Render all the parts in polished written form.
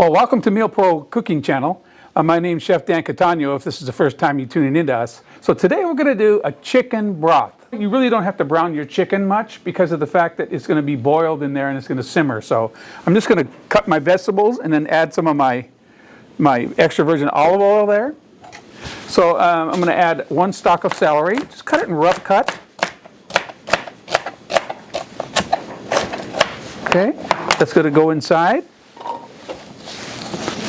Well, welcome to MealPro Cooking Channel. My name's Chef Dan Catano, if this is the first time you're tuning into us. So today we're going to do a chicken broth. You really don't have to brown your chicken much because of the fact that it's going to be boiled in there and it's going to simmer. So I'm just going to cut my vegetables and then add some of my extra virgin olive oil there. So I'm going to add 1 stalk of celery. Just cut it in rough cut. Okay, that's going to go inside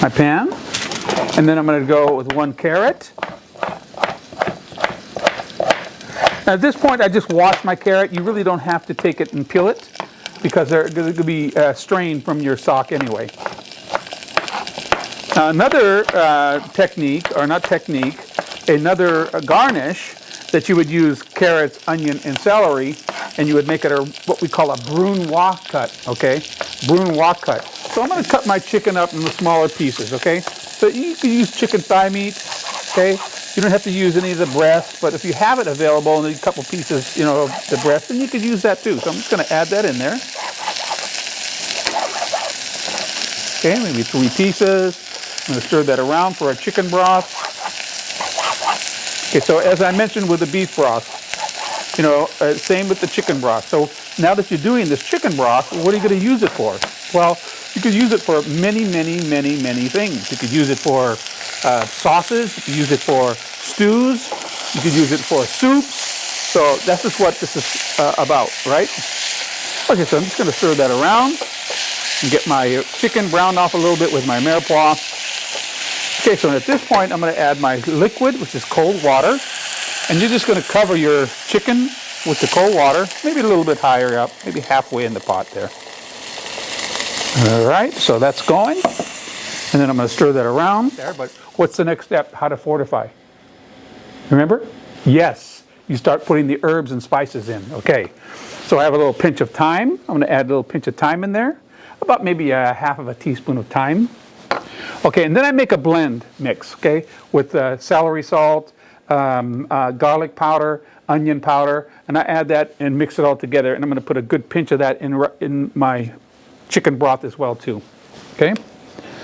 my pan. And then I'm going to go with 1 carrot. Now at this point I just wash my carrot. You really don't have to take it and peel it because they're going to be strained from your stalk anyway. Now another another garnish that you would use carrots, onion, and celery, and you would make it what we call a brunoise cut, okay? Brunoise cut. So I'm going to cut my chicken up into smaller pieces, okay? So you can use chicken thigh meat, okay? You don't have to use any of the breast, but if you have it available and a couple pieces, you know, of the breast, then you could use that too. So I'm just going to add that in there. Okay, maybe 3 pieces. I'm going to stir that around for our chicken broth. Okay, so as I mentioned with the beef broth, you know, same with the chicken broth. So now that you're doing this chicken broth, what are you going to use it for? Well, you could use it for many things. You could use it for sauces. You could use it for stews. You could use it for soups. So that's just what this is about, right? Okay, so I'm just going to stir that around and get my chicken browned off a little bit with my MealPro. Okay, so at this point, I'm going to add my liquid, which is cold water. And you're just going to cover your chicken with the cold water, maybe a little bit higher up, maybe halfway in the pot there. All right, so that's going. And then I'm going to stir that around there. But what's the next step? How to fortify? Remember? Yes, you start putting the herbs and spices in. Okay, so I have a little pinch of thyme. I'm going to add a little pinch of thyme in there, about maybe half of a teaspoon of thyme. Okay, and then I make a blend mix, okay, with celery salt, garlic powder, onion powder, and I add that and mix it all together. And I'm going to put a good pinch of that in my chicken broth as well too. Okay.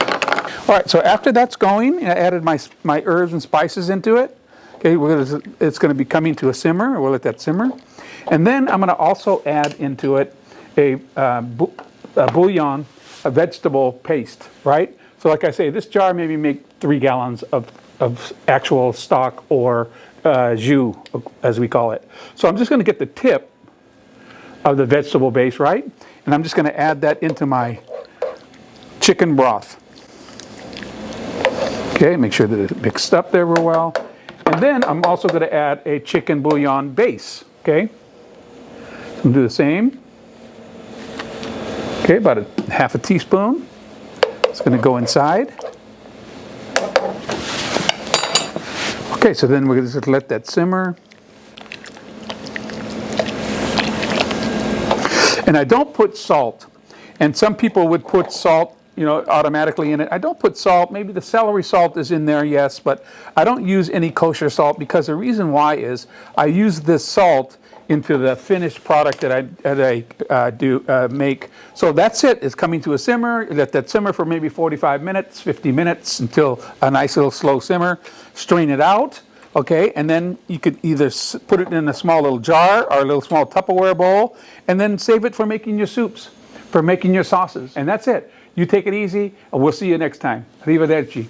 All right. So after that's going, I added my herbs and spices into it. Okay. It's going to be coming to a simmer. We'll let that simmer, and then I'm going to also add into it a bouillon, a vegetable paste. Right. So like I say, this jar maybe make 3 gallons of actual stock or jus, as we call it. So I'm just going to get the tip of the vegetable base, right? And I'm just going to add that into my chicken broth. Okay, make sure that it's mixed up there real well. And then I'm also going to add a chicken bouillon base, okay? So I'm going to do the same. Okay, about half a teaspoon. It's going to go inside. Okay, so then we're just let that simmer. And I don't put salt. And some people would put salt, you know, automatically in it. I don't put salt. Maybe the celery salt is in there, yes, but I don't use any kosher salt because the reason why is I use this salt into the finished product that I make. So that's it. It's coming to a simmer. Let that simmer for maybe 45 minutes, 50 minutes until a nice little slow simmer. Strain it out, okay? And then you could either put it in a small little jar or a little small Tupperware bowl and then save it for making your soups, for making your sauces. And that's it. You take it easy and we'll see you next time. Arrivederci.